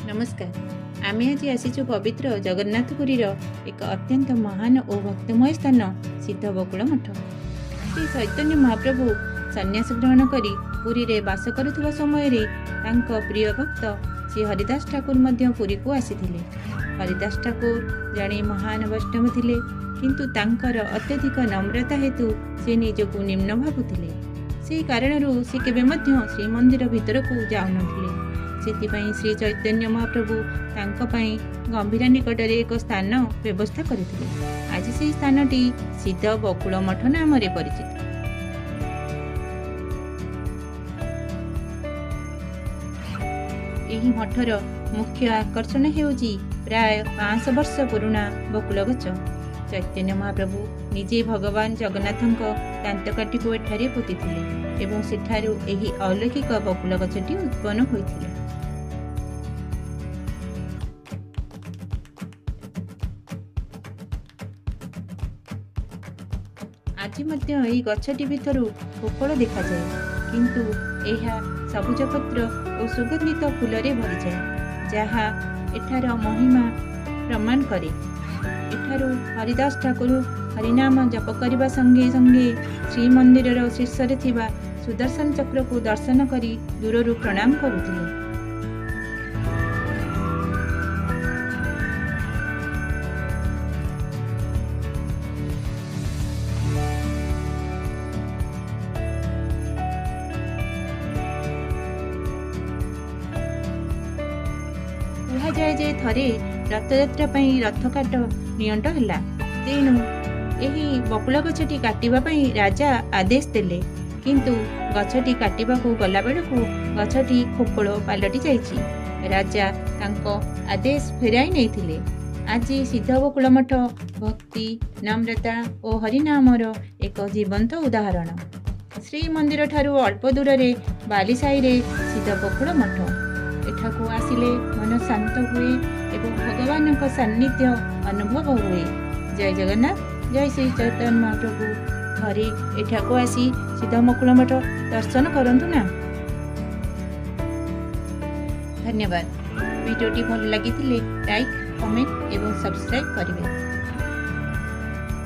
नमस्कार। आमे आज आसीचु पवित्र जगन्नाथपुरीर एक अत्यंत महान और भक्तमय स्थान सिद्ध बकुल मठ। श्री चैतन्य महाप्रभु सन्यास ग्रहण करी पुरी रे बास करुवा समय प्रिय भक्त श्री हरिदास ठाकुर मध्य पुरी को आसीथिले। हरिदास ठाकुर जड़े महान वैष्णव थिले, किंतु तांकर अत्यधिक नम्रता हेतु से निजको निम्न भावुथिले। से कारणरू से केबे मध्य श्रीमंदिर भितर को जाउनथिले। सेतिपई श्री चैतन्य महाप्रभु तांकपई गंभीरा निकटरे एक स्थान व्यवस्था करथिले। आज से स्थानटी सिद्ध बकुल मठ नाम परिचित। एही मठर मुख्य आकर्षण हेउची प्राय 500 वर्ष पुराणा बकुल गछ। चैतन्य महाप्रभु निजे भगवान जगन्नाथଙ୍କ दांतकाठी को एठारे पोतिथिले एवं सेठारु एही अलौकिक बकुल गछटी उत्पन्न होइथिला। आज मध्य एही गछटी भितरु पोकळ देखा जाए, किंतु एहा सबुज पत्र और सुगंधित फूलरे भरी जाए, जहा एठार महिमा प्रमाण करे। एठारु हरिदास ठाकुर हरिनाम जप करने संगे संगे श्रीमंदिर शीर्ष रे थिबा सुदर्शन चक्र को दर्शन करी दूररू प्रणाम करुथिले। कहा जाए जे थरे रथयात्रा पई रथकाट नियंट हला, तेणु एही बकुल गछटी काटिबा पई राजा आदेश देले, किंतु गछटी काटिबा को गला बेलकु गछटी खोकळ पालटी जाइछि। राजा तांको आदेश फेराई नैथिले। आज सिद्ध बकुल मठ भक्ति, नम्रता और हरिनामर एक जीवंत उदाहरण। श्रीमंदिर ठारू अल्प दूर रे बालीसाई रे सिद्ध बकुल मठ। एठाकू आसिले मन शांत हुए एवं भगवान का सान्निध्य अनुभव हुए। जय जगन्नाथ, जय श्री चैतन्य महाप्रभु। घरे एठाकू आसी सिद्ध बकुल मठ दर्शन करंतु ना। धन्यवाद। वीडियोटी भल लगी लाइक, कमेंट एवं सब्सक्राइब करिवे।